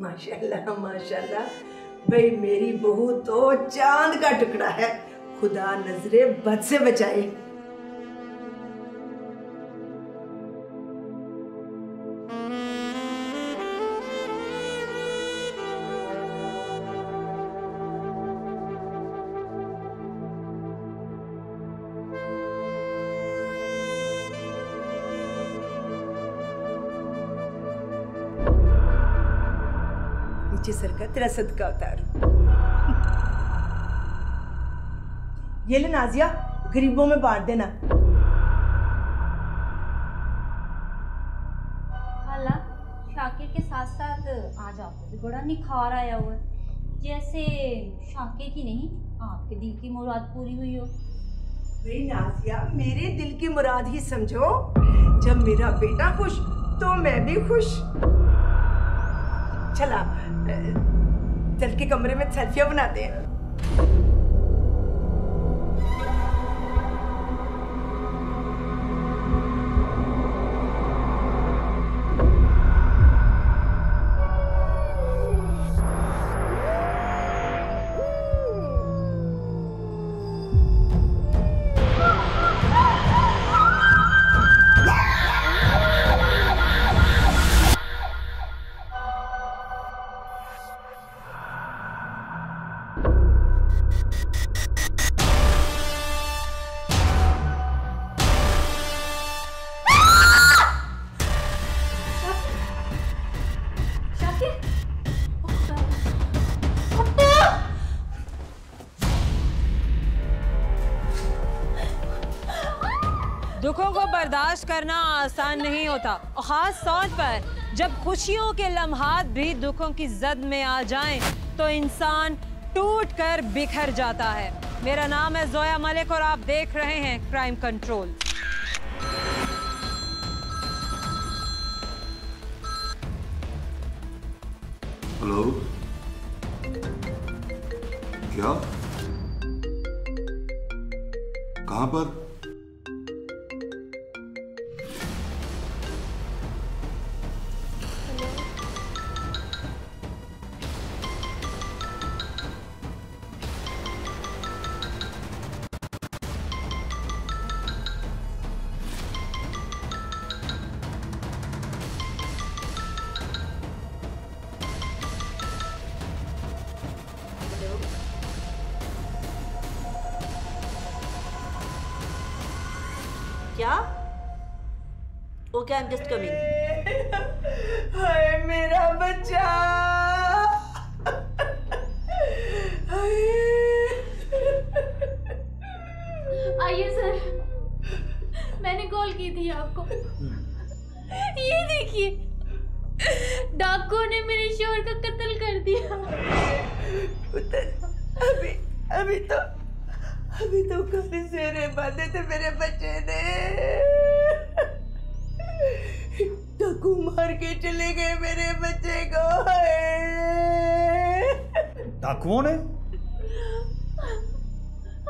माशाल्लाह माशाल्लाह, भाई मेरी बहू तो चांद का टुकड़ा है, खुदा नजरे बद से बचाए। नीचे सरका, तेरा सदका उतार। ये ले नाजिया, गरीबों में बांट देना। खाला, शाकिर के साथ साथ आज आपको भी बड़ा निखार आया हुआ है, जैसे शाकिर की नहीं आपके दिल की मुराद पूरी हुई हो। भाई नाजिया, मेरे दिल की मुराद ही समझो, जब मेरा बेटा खुश तो मैं भी खुश। चला चल के कमरे में सेल्फियां बनाते हैं। दुखों को बर्दाश्त करना आसान नहीं होता, खास तौर पर जब खुशियों के लम्हात भी दुखों की जद में आ जाएं, तो इंसान टूट कर बिखर जाता है। मेरा नाम है जोया मलिक और आप देख रहे हैं क्राइम कंट्रोल। हेलो, क्या? कहां पर? क्या? Okay, I am just coming. Hi मेरा बच्चा, आइए सर, मैंने कॉल की थी आपको। ये देखिए, डाकुओं ने मेरे शोहर का कत्ल कर दिया। अभी तो काफी सेरे बांधे थे मेरे बच्चे ने, डाकू मार के चले गए मेरे बच्चे को। डाकुओं ने?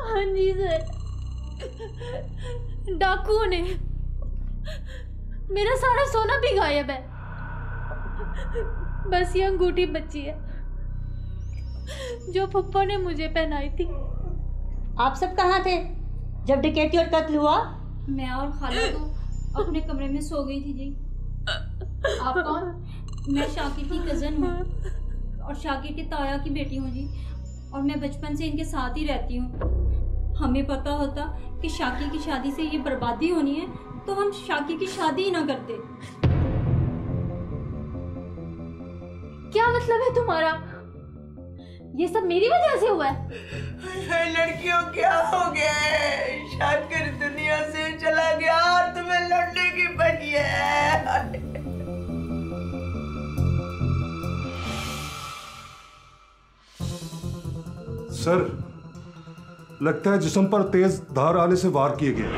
हाँ जी सर, डाकुओं ने। मेरा सारा सोना भी गायब है, बस ये अंगूठी बची है जो फुप्पो ने मुझे पहनाई थी। आप सब कहाँ थे जब डकैती और कत्ल हुआ? मैं और खाला तो अपने कमरे में सो गई थी जी। आप कौन? मैं शाकिर की कज़न हूँ और शाकिर के ताया की बेटी हूँ जी, और मैं बचपन से इनके साथ ही रहती हूँ। हमें पता होता कि शाकिर की शादी से ये बर्बादी होनी है तो हम शाकिर की शादी ही ना करते। क्या मतलब है तुम्हारा? ये सब मेरी वजह से हुआ है? लड़कियों क्या हो गया? शाकिर दुनिया से चला गया और तुम्हें लड़ने की बनी है। सर, लगता है जिस्म पर तेज धार आने से वार किए गए।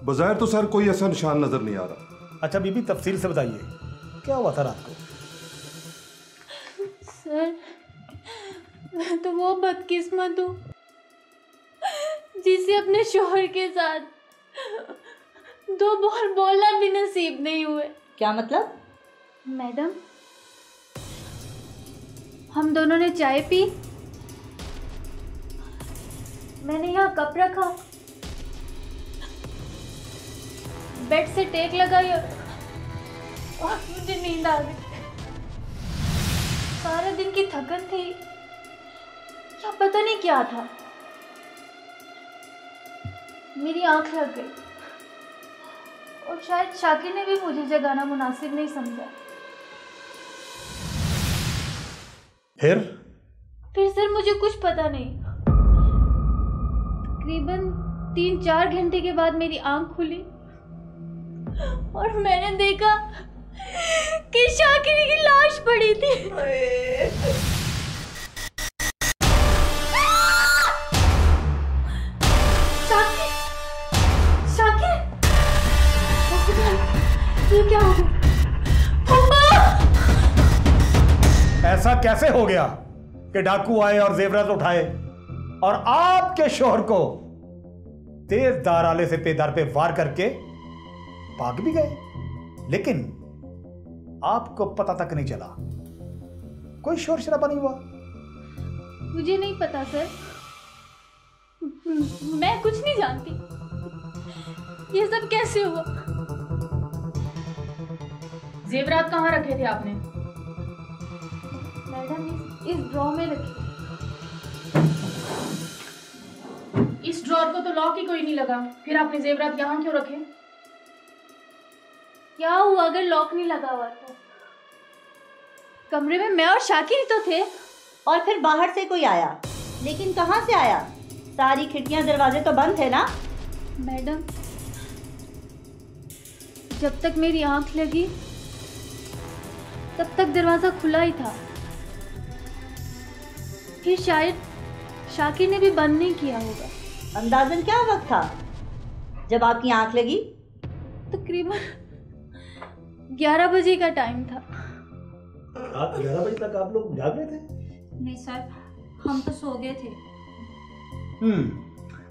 बजाय तो सर कोई ऐसा निशान नजर नहीं आ रहा। अच्छा बीबी, तफसील से बताइए क्या हुआ था रात को? सर, मैं तो वो बदकिस्मत हूँ जिसे अपने शोहर के साथ 2 बोल बोलना भी नसीब नहीं हुए। क्या मतलब? मैडम, हम दोनों ने चाय पी, मैंने यहाँ कप रखा, बेड से टेक लगाई और मुझे नींद आ गई। सारे दिन की थकन थी या पता नहीं क्या था, मेरी आंख लग गई और शायद शाकिर ने भी मुझे जगाना मुनासिब नहीं समझा। फिर सर मुझे कुछ पता नहीं। तकरीबन 3-4 घंटे के बाद मेरी आंख खुली और मैंने देखा कि शाकिर की लाश पड़ी थी। शाकिर, शाकिर, ये क्या हो गया? ऐसा कैसे हो गया कि डाकू आए और जेवरात उठाए और आपके शोहर को तेज धार आले से पेदार पे वार करके भाग भी गए, लेकिन आपको पता तक नहीं चला, कोई शोर शराबा नहीं हुआ? मुझे नहीं पता सर, मैं कुछ नहीं जानती। ये सब कैसे हुआ? जेवरात कहाँ रखे थे आपने? मैडम इस ड्रॉ में रखी। इस ड्रॉर को तो लॉक ही कोई नहीं लगा, फिर आपने जेवरात यहाँ क्यों रखे? क्या हुआ अगर लॉक नहीं लगा हुआ तो? कमरे में मैं और शाकिर ही तो थे। और फिर बाहर से कोई आया, लेकिन कहाँ से आया? सारी खिड़कियां दरवाजे तो बंद थे ना? मैडम जब तक मेरी आंख लगी तब तक दरवाजा खुला ही था, फिर शायद शाकिर ने भी बंद नहीं किया होगा। अंदाजन क्या वक्त था जब आपकी आंख लगी? तकरीबन 11 बजे का टाइम था। रात 11 बजे तक आप लोग जाग रहे थे? नहीं सर, हम तो सो गए थे।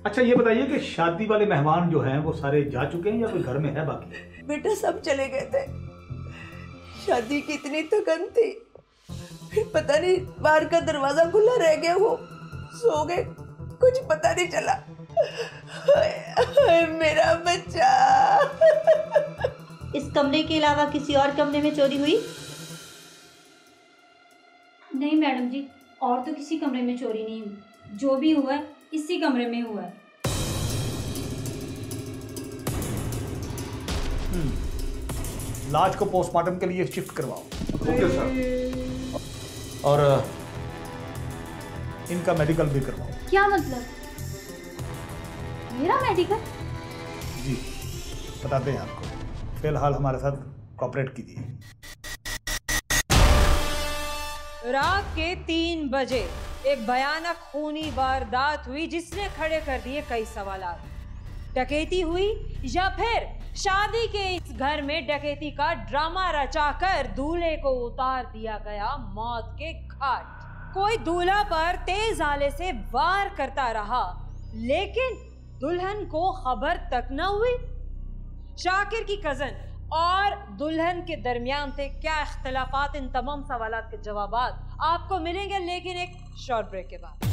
अच्छा ये बताइए कि शादी वाले मेहमान जो हैं वो सारे जा चुके हैं या कोई घर में है बाकी? बेटा सब चले गए थे, शादी की इतनी थकन थी, फिर पता नहीं बाहर का दरवाजा खुला रह गया, वो सो गए, कुछ पता नहीं चला। मेरा बच्चा। इस कमरे के अलावा किसी और कमरे में चोरी हुई? नहीं मैडम जी, और तो किसी कमरे में चोरी नहीं हुई, जो भी हुआ है इसी कमरे में हुआ है। लाश को पोस्टमार्टम के लिए शिफ्ट करवाओ। Okay sir. और इनका मेडिकल भी करवाओ। क्या मतलब? मेरा मेडिकल? जी बताते हैं आपको, फिलहाल हमारे साथ कोऑपरेट कीजिए। रात के 3 बजे एक भयानक खूनी वारदात हुई जिसने खड़े कर दिए कई सवालात। डकैती हुई या फिर शादी के इस घर में डकैती का ड्रामा रचाकर दूल्हे को उतार दिया गया मौत के घाट। कोई दूल्हा पर तेज आले से वार करता रहा लेकिन दुल्हन को खबर तक न हुई। शाकिर की कजन और दुल्हन के दरमियान थे क्या इख्तिलाफात, इन तमाम सवालात के जवाबात आपको मिलेंगे लेकिन एक शॉर्ट ब्रेक के बाद।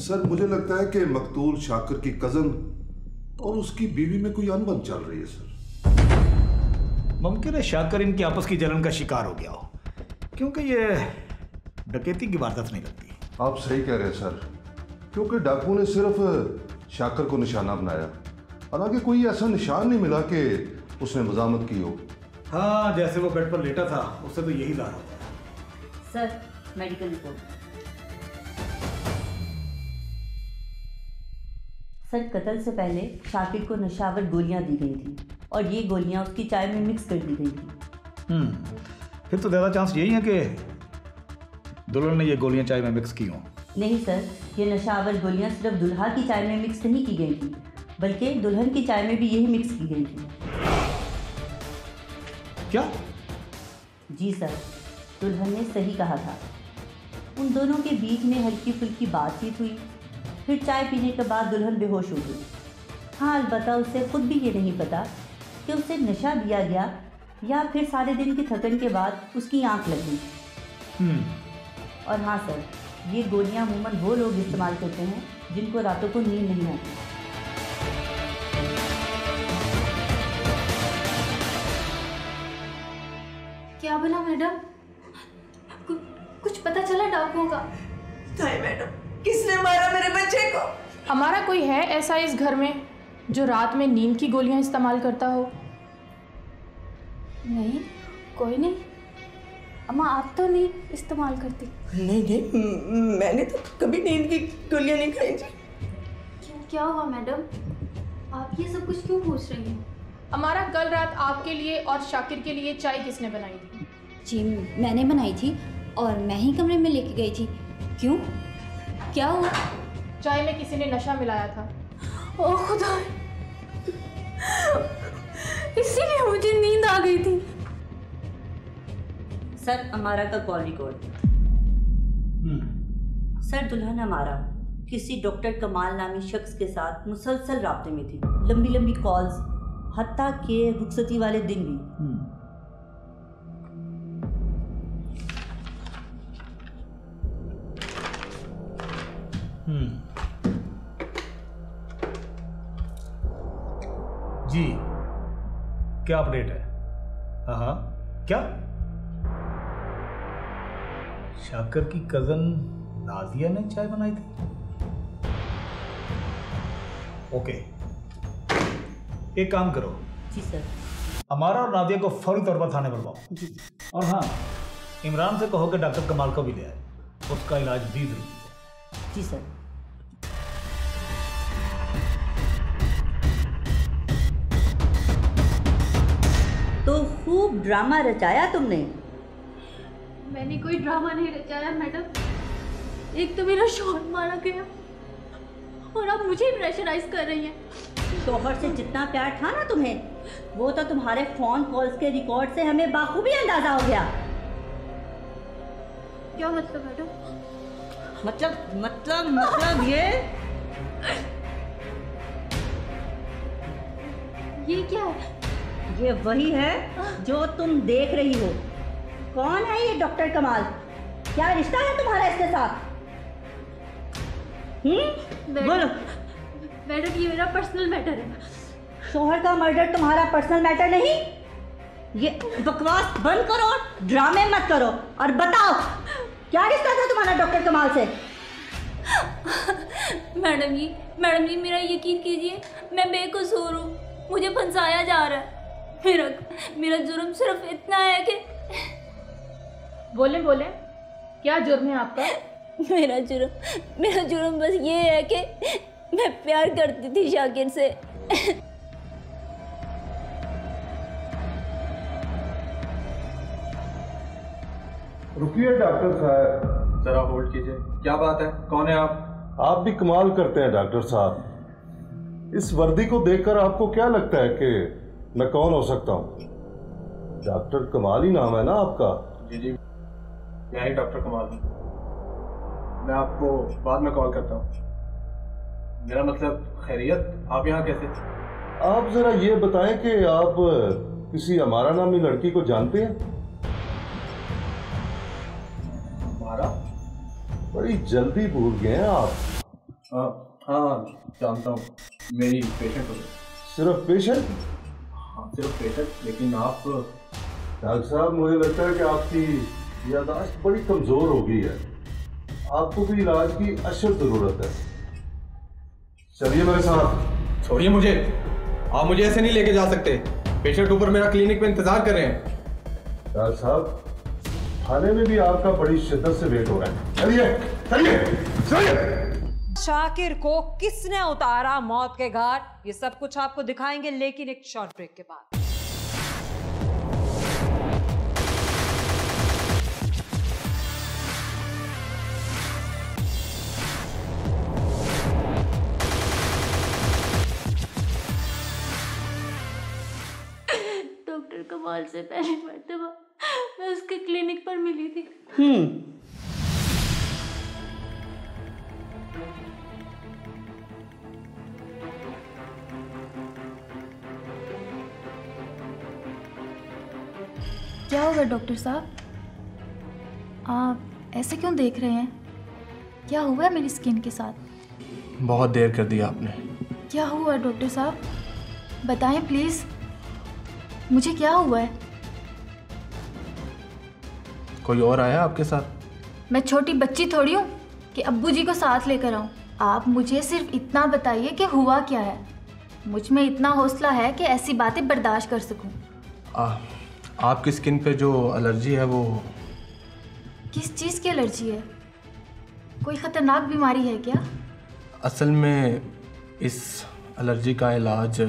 सर मुझे लगता है कि मकतूल शाकिर की कजन और उसकी बीवी में कोई अनबन चल रही है सर। मुमकिन है शाकिर इनकी आपस की जलन का शिकार हो गया हो, क्योंकि ये डकैती की वारदात नहीं लगती। आप सही कह रहे हैं सर, क्योंकि डाकू ने सिर्फ शाकिर को निशाना बनाया और आगे कोई ऐसा निशान नहीं मिला कि उसने मजामत की हो। हाँ, जैसे वो बेड पर लेटा था उससे तो यही जाहिर होता है। Sir medical report. सर कत्ल से पहले शाकिर को नशावर गोलियां दी गई थी और ये गोलियां उसकी चाय में मिक्स कर दी गई थी। फिर तो ज़्यादा चांस यही है कि दुल्हन ने ये गोलियां चाय में मिक्स की हों। नहीं सर, ये नशावर गोलियां सिर्फ दुल्हा की चाय में मिक्स नहीं की गई थी, बल्कि दुल्हन की चाय में भी यही मिक्स की गई थी। क्या? जी सर, दुल्हन ने सही कहा था। उन दोनों के बीच में हल्की फुल्की बातचीत हुई। फिर चाय पीने के बाद दुल्हन बेहोश हो गई। हाँ, अलबत्ता उसे खुद भी ये नहीं पता कि उसे नशा दिया गया या फिर सारे दिन की थकन के बाद उसकी आंख लग गई। और हाँ सर, ये गोलियां अमूमन वो लोग इस्तेमाल करते हैं जिनको रातों को नींद नहीं आती। क्या बना मैडम? कुछ पता चला डाकुओं का? नहीं मैडम, किसने मारा मेरे बच्चे को? हमारा कोई है ऐसा इस घर में जो रात में नींद की गोलियां इस्तेमाल करता हो? नहीं, कोई नहीं। अम्मा, आप तो नहीं इस्तेमाल करती? नहीं नहीं, मैंने तो कभी नींद की गोलियां नहीं खाई जी। क्यों, क्या हुआ मैडम? आप ये सब कुछ क्यों पूछ रही हैं? हमारा कल रात आपके लिए और शाकिर के लिए चाय किसने बनाई थी? जी, मैंने बनाई थी और मैं ही कमरे में लेके गई थी। क्यों, क्या हुआ? चाय में किसी ने नशा मिलाया था। ओह खुदा, इसीलिए मुझे नींद आ गई थी। सर, अमारा का कॉल रिकॉर्ड। सर, दुल्हन अमारा किसी डॉक्टर कमाल नामी शख्स के साथ मुसलसल राब्ते में थी। लंबी लंबी कॉल्स, हत्ता के रुखसती वाले दिन भी। जी, क्या अपडेट है? हाँ, क्या शाकर की कजन नाजिया ने चाय बनाई थी? ओके, एक काम करो। जी सर। अमारा और नादिया को फौरी तौर पर थाने बुलवाओ। जी। और हाँ, इमरान से कहो कि डॉक्टर कमाल को भी ले आए, उसका इलाज भी जरूरी है। जी सर। तो खूब ड्रामा रचाया तुमने। मैंने कोई ड्रामा नहीं रचाया मैडम। एक तो मेरा शौहर मारा गया और आप मुझे प्रेशराइज कर रही हैं। शौहर से जितना प्यार था ना तुम्हें, वो तो तुम्हारे फोन कॉल्स के रिकॉर्ड से हमें बाखूबी अंदाजा हो गया। क्या मतलब मैडम? मतलब ये क्या है? ये वही है जो तुम देख रही हो। कौन है ये डॉक्टर कमाल? क्या रिश्ता है तुम्हारा इसके साथ? बोलो। मैडम, ये मेरा पर्सनल मैटर है। शोहर का मर्डर तुम्हारा पर्सनल मैटर नहीं? ये बकवास बंद करो, ड्रामे मत करो और बताओ क्या रिश्ता था तुम्हारा डॉक्टर कमाल से? मैडम जी, मेरा यकीन कीजिए, मैं बेकसूर हूँ। मुझे फंसाया जा रहा है। मेरा जुर्म सिर्फ इतना है कि बोले क्या जुर्म है आपका? मेरा जुर्म बस ये है कि मैं प्यार करती थी शाकिर से। रुकिए डॉक्टर साहब, जरा होल्ड कीजिए। क्या बात है, कौन है आप? आप भी कमाल करते हैं डॉक्टर साहब। इस वर्दी को देखकर आपको क्या लगता है कि मैं कौन हो सकता हूँ? डॉक्टर कमाल ही नाम है ना आपका? जी, मैं ही डॉक्टर कमाल हूँ। मैं आपको बाद में कॉल करता हूँ। मेरा मतलब खैरियत, आप यहाँ कैसे? आप जरा ये बताएं कि आप किसी अमारा नामी लड़की को जानते हैं? हमारा? बड़ी जल्दी भूल गए हैं आप। हाँ, जानता हूँ। मेरी पेशेंट हो गई। सिर्फ पेशेंट? हाँ, सिर्फ पेशेंट। लेकिन आप? डॉक्टर साहब, मुझे लगता है कि आपकी याददाश्त बड़ी कमजोर हो गई है। आपको भी इलाज की अशद जरूरत है। चलिए मेरे साथ। छोड़िए मुझे, आप मुझे ऐसे नहीं लेके जा सकते। पेशेंट ऊपर मेरा क्लिनिक में इंतजार कर रहे हैं। डॉक्टर साहब, थाने में भी आपका बड़ी शिद्दत से वेट हो रहा है। चलिए। शाकिर को किसने उतारा मौत के घाट, ये सब कुछ आपको दिखाएंगे, लेकिन एक शॉर्ट ब्रेक के बाद। डॉक्टर कमाल से पहली मर्तबा मैं उसके क्लिनिक पर मिली थी। क्या होगा डॉक्टर साहब? आप ऐसे क्यों देख रहे हैं? क्या हुआ है मेरी स्किन के साथ? बहुत देर कर दी आपने। क्या हुआ डॉक्टर साहब? बताएं प्लीज़, मुझे क्या हुआ है? कोई और आया आपके साथ? मैं छोटी बच्ची थोड़ी हूँ कि अब्बू जी को साथ लेकर आऊँ। आप मुझे सिर्फ इतना बताइए कि हुआ क्या है। मुझ में इतना हौसला है कि ऐसी बातें बर्दाश्त कर सकूँ। आपकी स्किन पे जो एलर्जी है वो किस चीज़ की एलर्जी है? कोई ख़तरनाक बीमारी है क्या? असल में इस एलर्जी का इलाज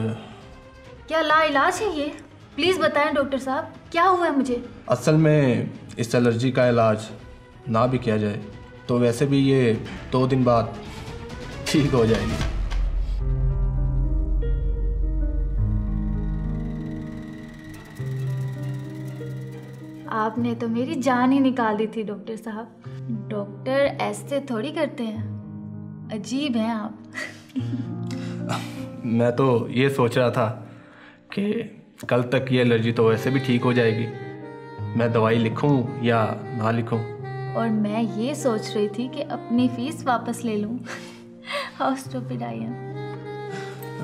क्या लाइलाज है ये? प्लीज़ बताएं डॉक्टर साहब, क्या हुआ है मुझे? असल में इस एलर्जी का इलाज ना भी किया जाए तो वैसे भी ये 2 दिन बाद ठीक हो जाएगी। आपने तो मेरी जान ही निकाल दी थी डॉक्टर साहब। डॉक्टर ऐसे थोड़ी करते हैं, अजीब हैं आप। मैं तो ये सोच रहा था कि कल तक ये एलर्जी तो वैसे भी ठीक हो जाएगी, मैं दवाई लिखूं या ना लिखूं। और मैं ये सोच रही थी कि अपनी फीस वापस ले लूं। How stupid I am.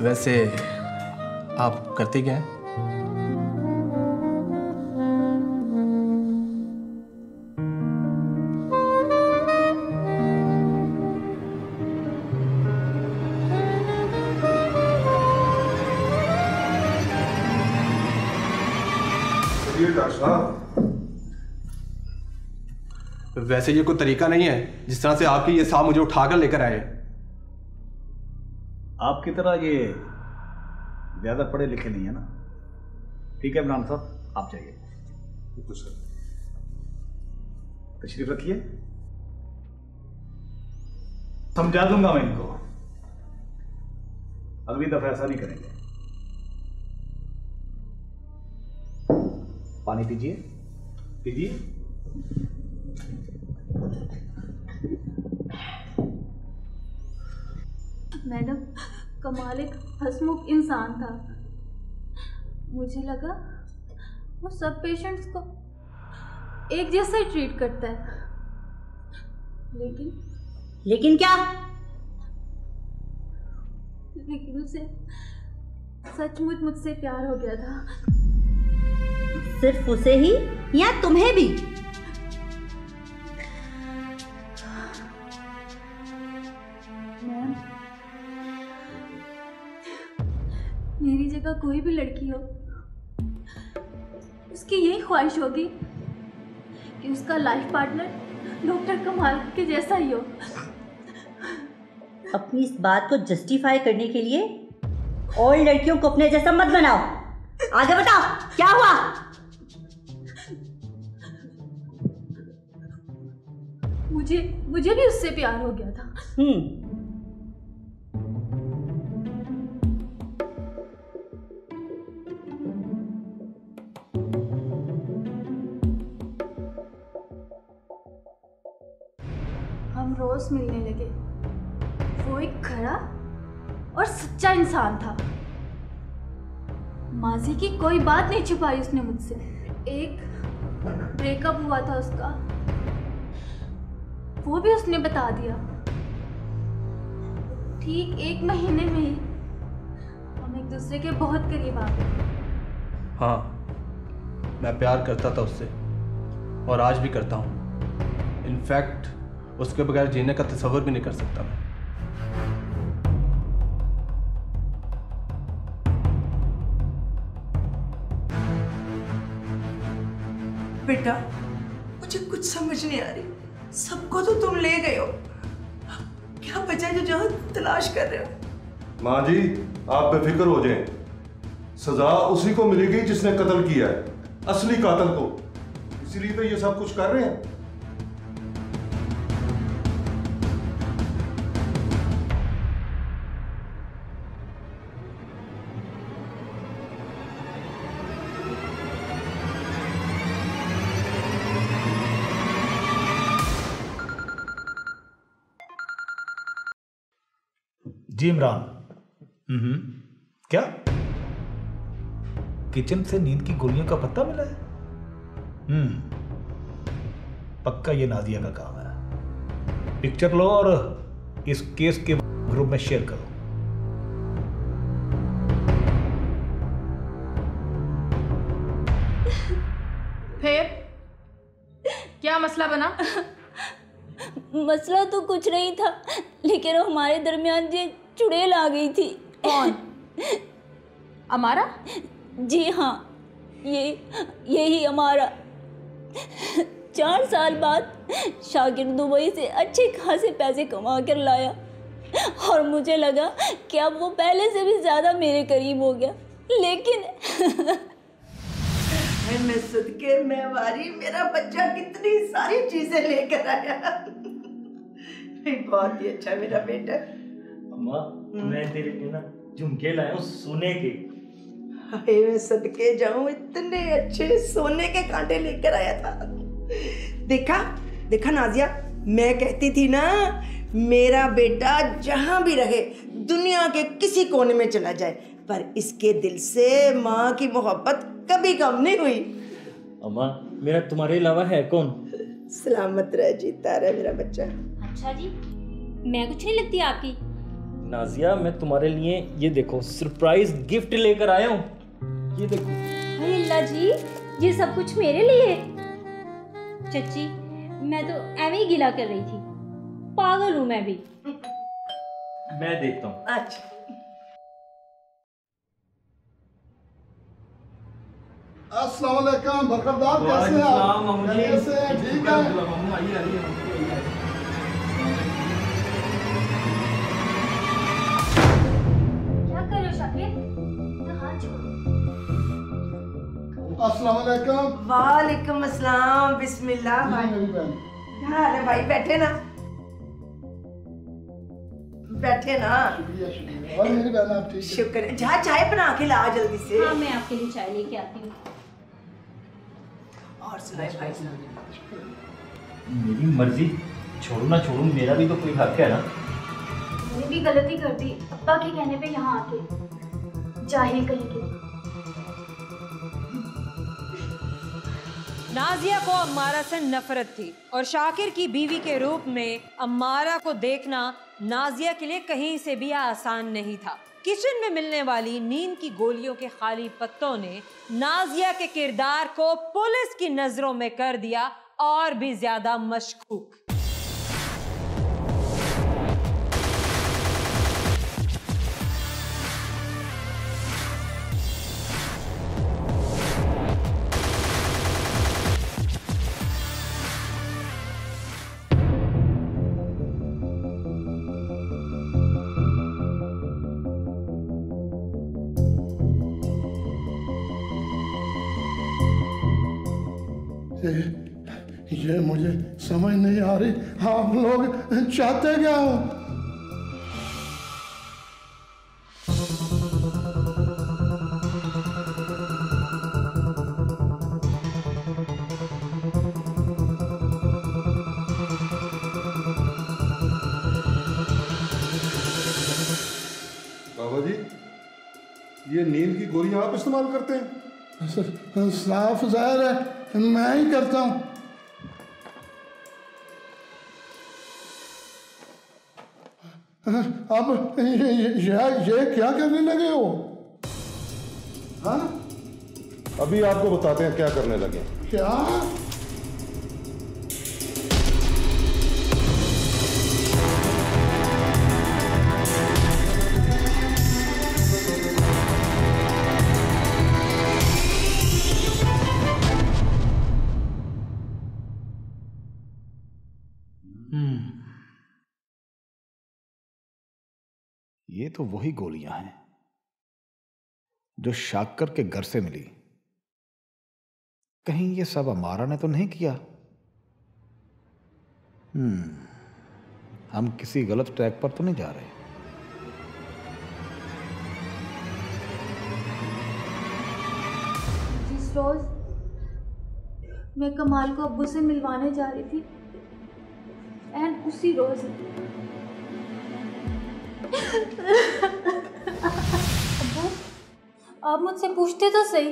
वैसे आप करते क्या हैं? वैसे ये कोई तरीका नहीं है जिस तरह से आपकी ये साहब मुझे उठाकर लेकर आए। आपकी तरह ये ज्यादा पढ़े लिखे नहीं है ना। ठीक है इमरान साहब, आप जाइए। तशरीफ रखिए, समझा दूंगा मैं इनको, अगली दफा ऐसा नहीं करेंगे। पानी पीजिए, पीजिए। मैडम, कमाल एक हंसमुख इंसान था। मुझे लगा वो सब पेशेंट्स को एक जैसा ही ट्रीट करता है, लेकिन क्या? लेकिन उसे सचमुच मुझसे प्यार हो गया था। सिर्फ उसे ही या तुम्हें भी? मैम, मेरी जगह कोई भी लड़की हो, उसकी यही ख्वाहिश होगी कि उसका लाइफ पार्टनर डॉक्टर कमाल के जैसा ही हो। अपनी इस बात को जस्टिफाई करने के लिए और लड़कियों को अपने जैसा मत बनाओ। आगे बताओ, क्या हुआ? मुझे भी उससे प्यार हो गया था। हम रोज मिलने लगे। वो एक खरा और सच्चा इंसान था। माजी की कोई बात नहीं छुपाई उसने मुझसे। एक ब्रेकअप हुआ था उसका, वो भी उसने बता दिया। ठीक 1 महीने में ही हम एक दूसरे के बहुत करीब आ गए। हाँ, मैं प्यार करता था उससे और आज भी करता हूँ। इनफैक्ट उसके बगैर जीने का तसव्वुर भी नहीं कर सकता मैं। बेटा, मुझे कुछ समझ नहीं आ रही। सबको तो तुम ले गए हो, क्या बचा है जो जहां तलाश कर रहे हो? माँ जी, आप बेफिक्र हो जाएं। सजा उसी को मिलेगी जिसने कत्ल किया है, असली कातिल को। इसीलिए तो ये सब कुछ कर रहे हैं। जी इमरान। क्या किचन से नींद की गोलियों का पत्ता मिला है? पक्का ये नाजिया का काम है। पिक्चर लो और इस केस के ग्रुप में शेयर करो। फिर क्या मसला बना? मसला तो कुछ नहीं था, लेकिन हमारे दरमियान ये चुड़ैल आ गई थी। कौन? अमारा? जी हाँ, यही अमारा। 4 साल बाद शाकिर दुबई से अच्छे खासे पैसे कमा कर लाया और मुझे लगा कि अब वो पहले से भी ज़्यादा मेरे करीब हो गया, लेकिन मैं सदके मैं वारी, मेरा बच्चा कितनी सारी चीजें लेकर आया। बहुत ही अच्छा मेरा बेटा। अम्मा, मैं तेरे लिए ना झुमके लाया हूँ सोने के। मैं सदके जाऊं, इतने अच्छे सोने के कांटे लेकर आया था। देखा नाजिया, मैं कहती थी ना मेरा बेटा जहां भी रहे, दुनिया के किसी कोने में चला जाए, पर इसके दिल से माँ की मोहब्बत कभी कम नहीं हुई। अम्मा, मेरा तुम्हारे अलावा है कौन? सलामत रह जीता रहे मेरा बच्चा। अच्छा जी, मैं कुछ नहीं लगती आपकी? नाजिया, मैं तुम्हारे लिए ये देखो सरप्राइज गिफ्ट लेकर आया हूँ। ये देखो। हाय अल्लाह जी, ये सब कुछ मेरे लिए? चच्ची, मैं तो ऐਵੇਂ ही गिला कर रही थी, पागल हूँ मैं भी। मैं देखता हूँ। अच्छा, अस्सलाम वालेकुम, बरकतदार, कैसे हैं आप? कैसे हैं? ठीक है। क्या कर रहे हो शाकिर? हाथ छोड़ो। अस्सलाम वालेकुम। वालेकुम अस्सलाम, बिस्मिल्लाह। मेरी बहन। क्या हाल है भाई? बैठे ना। शुक्रिया। और मेरी बहन आप ठीक? शुक्र है। जा चाय बना के ला जल्दी से। हाँ, मैं आपके लिए चाय लेके आती हूँ। और सुनाए भाई साहब। मेरी मर्जी, छोड़ू ना छोड़ू, मेरा भी तो कोई हक है ना। मैंने भी गलती कर दी अब्बा के कहने पे यहाँ आके। जाहिल कहेंगे। नाजिया को अम्मारा से नफरत थी और शाकिर की बीवी के रूप में अम्मारा को देखना नाजिया के लिए कहीं से भी आसान नहीं था। किचन में मिलने वाली नींद की गोलियों के खाली पत्तों ने नाजिया के किरदार को पुलिस की नजरों में कर दिया और भी ज्यादा मशकूक। ये मुझे समझ नहीं आ रही, आप लोग चाहते क्या हो? बाबा जी, ये नींद की गोलियां आप इस्तेमाल करते हैं? साफ जाहिर है मैं ही करता हूँ। अब ये क्या करने लगे हो? हाँ? अभी आपको बताते हैं क्या करने लगे। क्या? ये तो वही गोलियां हैं जो शाकर के घर से मिली। कहीं ये सब अमारा ने तो नहीं किया? हम किसी गलत ट्रैक पर तो नहीं जा रहे। जिस रोज मैं कमाल को अब्बू से मिलवाने जा रही थी, एंड उसी रोज अब्बू, आप मुझसे पूछते तो सही।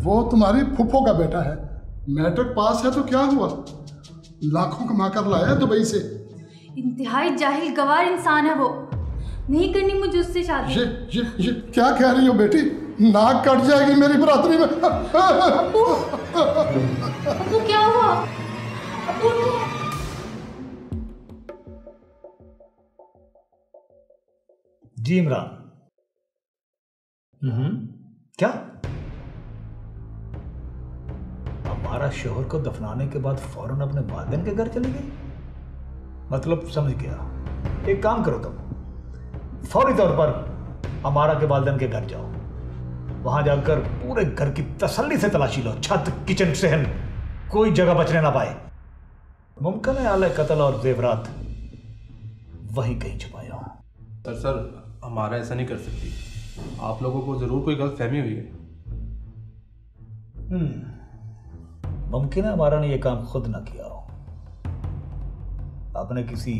वो तुम्हारी फूफो का बेटा है, मैट्रिक पास है तो क्या हुआ, लाखों कमा कर लाया दुबई से। इंतहाई जाहिल गवार इंसान है वो, नहीं करनी मुझे उससे शादी। ये क्या कह रही हो बेटी, नाक कट जाएगी मेरी बरादरी में। अब्बू, अब्बू क्या हुआ? अब्बू जी इमरान। क्या हमारा शोहर को दफनाने के बाद फौरन अपने वालिदैन के घर चली गई? मतलब समझ गया। एक काम करो, तुम फौरी तौर पर हमारा के वालिदैन के घर जाओ, वहां जाकर पूरे घर की तसल्ली से तलाशी लो, छत, किचन, सहन, कोई जगह बचने ना पाए। मुमकिन है आले कत्ल और जेवरात वहीं कहीं छुपाए हो। सर हमारा ऐसा नहीं कर सकती, आप लोगों को जरूर कोई गलत फहमी हुई है। मुमकिन है हमारा ने यह काम खुद ना किया हो, आपने किसी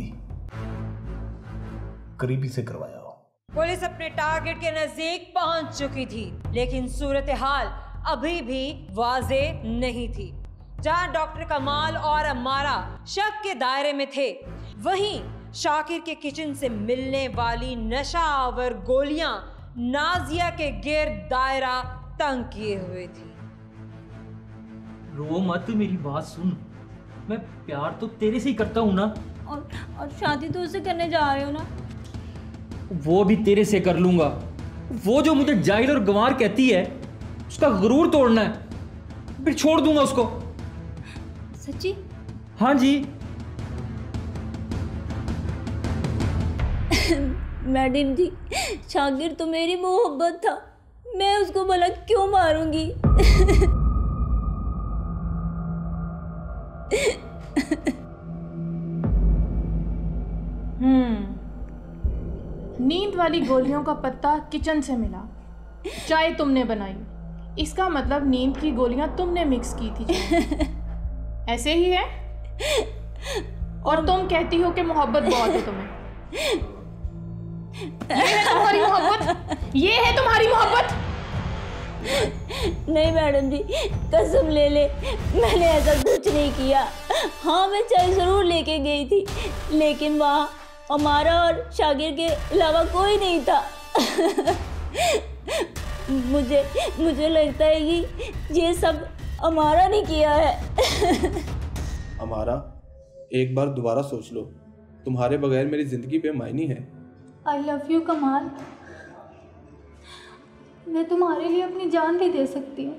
करीबी से करवाया हो। पुलिस अपने टारगेट के नजदीक पहुंच चुकी थी, लेकिन सूरत हाल अभी भी वाजे नहीं थी। जहां डॉक्टर कमाल और अमारा शक के दायरे में थे, वहीं शाकिर के किचन से मिलने वाली नशा आवर गोलियां नाजिया के गिर्द दायरा तंग किए हुए थी। रो मत, मेरी बात सुन, मैं प्यार तो तेरे से ही करता हूं ना। और शादी तो उससे करने जा रहे हो ना? वो भी तेरे से कर लूंगा। वो जो मुझे जाहिल और गंवार कहती है, उसका गुरूर तोड़ना है, फिर छोड़ दूंगा उसको। सच्ची? हाँ जी। मैडम जी, शाकिर तो मेरी मोहब्बत था, मैं उसको भला क्यों मारूंगी? नींद वाली गोलियों का पत्ता किचन से मिला, चाय तुमने बनाई, इसका मतलब नींद की गोलियां तुमने मिक्स की थी। ऐसे ही है? और तुम कहती हो कि मोहब्बत बहुत है तुम्हें। ये है तुम्हारी मोहब्बत? ये है तुम्हारी मोहब्बत? नहीं मैडम जी, कसम ले ले, मैंने ऐसा कुछ नहीं किया। हाँ, मैं चाय ज़रूर लेके गई थी, लेकिन वहाँ हमारा और शाकिर के अलावा कोई नहीं था। मुझे लगता है कि ये सब हमारा नहीं किया है। हमारा एक बार दोबारा सोच लो, तुम्हारे बगैर मेरी जिंदगी बेमायनी है। आई लव यू कमाल, मैं तुम्हारे लिए अपनी जान भी दे सकती हूँ,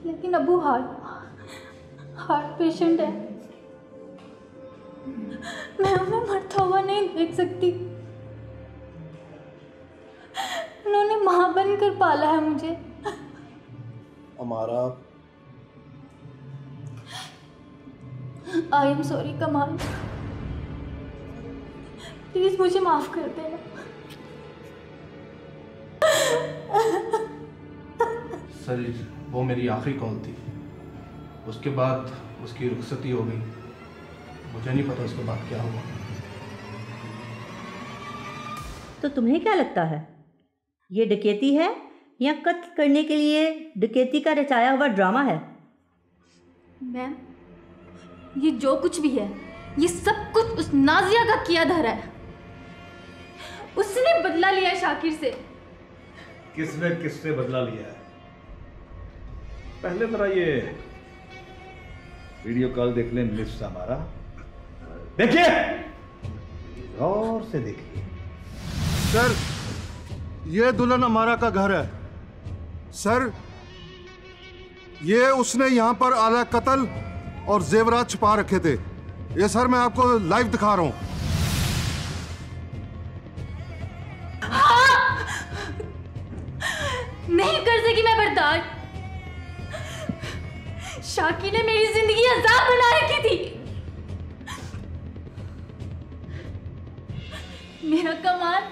लेकिन अबू हार्ट पेशेंट है, मैं उन्हें मरता हुआ नहीं देख सकती। उन्होंने माँ बनकर पाला है मुझे। हमारा आई एम सॉरी कमाल, प्लीज मुझे माफ कर देना। सर, वो मेरी आखिरी कॉल थी, उसके बाद उसकी रुखसती हो गई, मुझे नहीं पता उसके बाद क्या हुआ। तो तुम्हें क्या लगता है, ये डकैती है या कत्ल करने के लिए डकैती का रचाया हुआ ड्रामा है? मैम, ये जो कुछ भी है, ये सब कुछ उस नाजिया का किया धरा है। उसने बदला लिया शाकिर से। किसने किससे बदला लिया है? पहले जरा ये वीडियो कॉल देख लें मिस हमारा। देखिए, गौर से देखिए। सर, ये दुल्हन हमारा का घर है। सर, ये उसने यहाँ पर आला कत्ल और जेवरात छुपा रखे थे। ये सर मैं आपको लाइव दिखा रहा हूँ। नहीं कर सकी मैं बर्दाश्त। शाकिर ने मेरी जिंदगी अजाब बना रखी थी। मेरा कमाल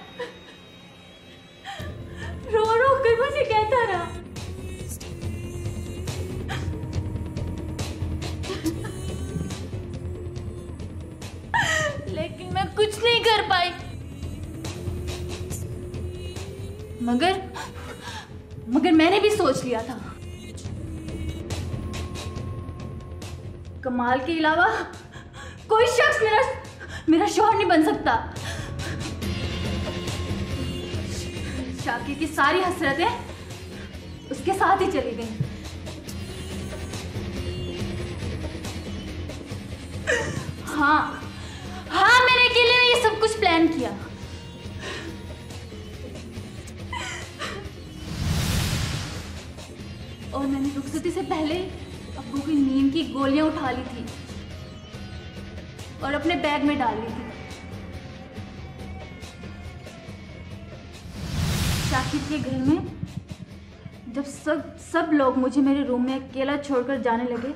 रो रो कर मुझे कहता रहा, लेकिन मैं कुछ नहीं कर पाई। मगर मैंने भी सोच लिया था कमाल के अलावा कोई शख्स मेरा शौहर नहीं बन सकता। शाकिर की सारी हसरतें उसके साथ ही चली गई। हाँ, मैंने अकेले में ये सब कुछ प्लान किया। और मैंने रुखसती से पहले अब्बू की नींद की गोलियां उठा ली थी और अपने बैग में डाल ली थी। शाकिर के घर में जब सब लोग मुझे मेरे रूम में अकेला छोड़कर जाने लगे,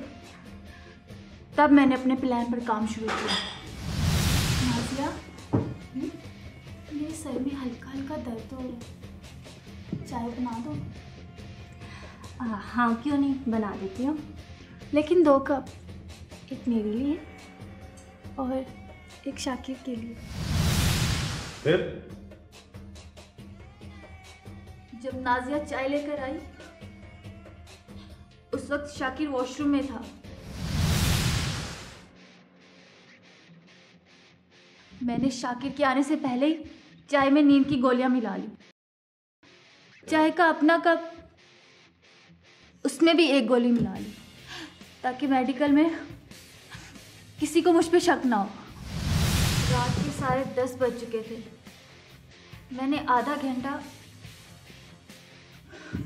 तब मैंने अपने प्लान पर काम शुरू किया। नाज़िया, मेरे सर में हल्का हल्का दर्द हो रहा है, चाय बना दो? हाँ, क्यों नहीं, बना देती हूँ। लेकिन 2 कप, एक मेरे लिए और एक शाकिर के लिए। फिर जब नाज़िया चाय लेकर आई, उस वक्त शाकिर वॉशरूम में था। मैंने शाकिर के आने से पहले ही चाय में नींद की गोलियां मिला ली। चाय का अपना कप, उसमें भी 1 गोली मिला ली, ताकि मेडिकल में किसी को मुझ पे शक ना हो। रात के 10:30 बज चुके थे। मैंने आधा घंटा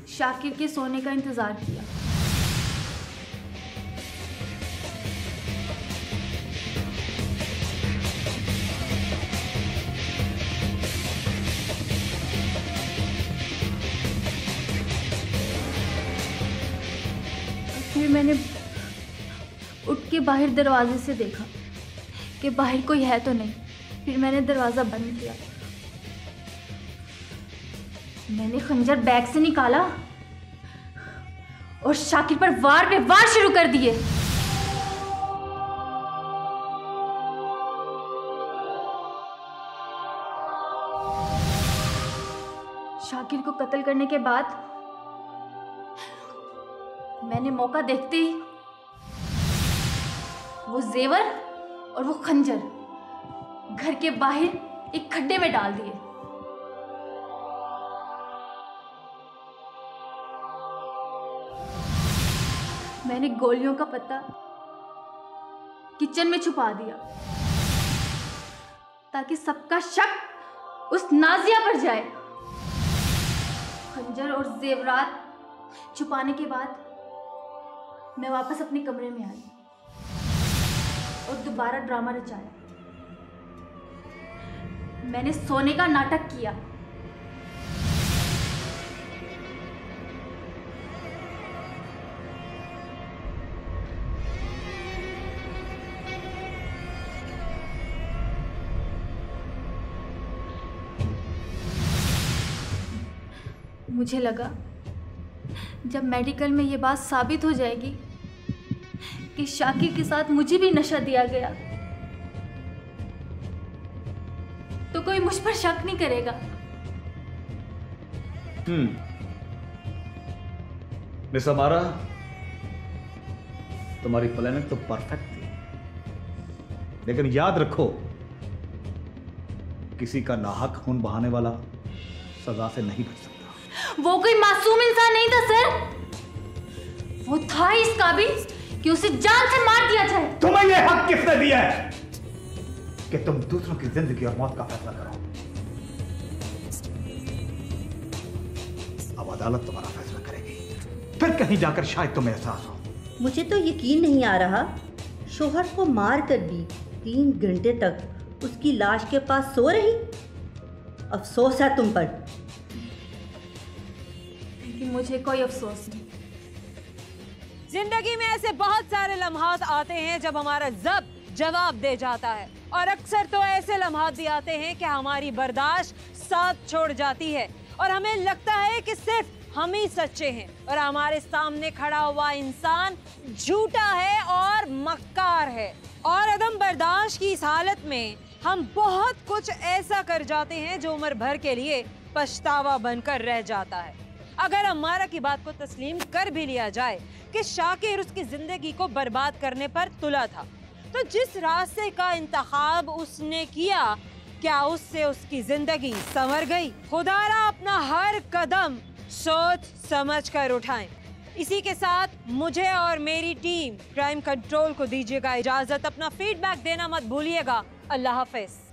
शाकिर के सोने का इंतज़ार किया। फिर मैंने उठ के बाहर दरवाजे से देखा कि बाहर कोई है तो नहीं। फिर मैंने दरवाज़ा बंद किया। मैंने खंजर बैग से निकाला और शाकिर पर वार पे वार शुरू कर दिए। शाकिर को कत्ल करने के बाद मैंने मौका देखते ही वो जेवर और वो खंजर घर के बाहर एक खड्डे में डाल दिए। मैंने गोलियों का पत्ता किचन में छुपा दिया ताकि सबका शक उस नाज़िया पर जाए। खंजर और जेवरात छुपाने के बाद मैं वापस अपने कमरे में आई और दोबारा ड्रामा रचाया। मैंने सोने का नाटक किया। मुझे लगा जब मेडिकल में ये बात साबित हो जाएगी कि शाकिर के साथ मुझे भी नशा दिया गया, तो कोई मुझ पर शक नहीं करेगा। मिस अमारा, तुम्हारी प्लानिंग तो परफेक्ट थी, लेकिन याद रखो, किसी का नाहक खून बहाने वाला सजा से नहीं बच सकता। वो कोई मासूम इंसान नहीं था सर, वो था इस काबिल कि उसे जान से मार दिया जाए। तुम्हें यह हक किसने दिया है कि तुम दूसरों की जिंदगी और मौत का फैसला करो? अब अदालत तुम्हारा फैसला करेगी, फिर कहीं जाकर शायद तुम्हें एहसास हो। मुझे तो यकीन नहीं आ रहा, शोहर को मार कर भी 3 घंटे तक उसकी लाश के पास सो रही। अफसोस है तुम पर। लेकिन मुझे कोई अफसोस नहीं। जिंदगी में ऐसे बहुत सारे लम्हात आते हैं जब हमारा ज़ब्त जवाब दे जाता है, और अक्सर तो ऐसे लम्हात भी आते हैं कि हमारी बर्दाश्त साथ छोड़ जाती है और हमें लगता है कि सिर्फ हम ही सच्चे हैं और हमारे सामने खड़ा हुआ इंसान झूठा है और मक्कार है। और अदम बर्दाश्त की इस हालत में हम बहुत कुछ ऐसा कर जाते हैं जो उम्र भर के लिए पछतावा बनकर रह जाता है। अगर अम्मारा की बात को तस्लीम कर भी लिया जाए कि शाकिर उसकी जिंदगी को बर्बाद करने पर तुला था, तो जिस रास्ते का इंतखाब उसने किया, क्या उससे उसकी जिंदगी संवर गई? खुदारा अपना हर कदम सोच समझ कर उठाएं। इसी के साथ मुझे और मेरी टीम क्राइम कंट्रोल को दीजिएगा इजाजत। अपना फीडबैक देना मत भूलिएगा। अल्लाह हाफिज।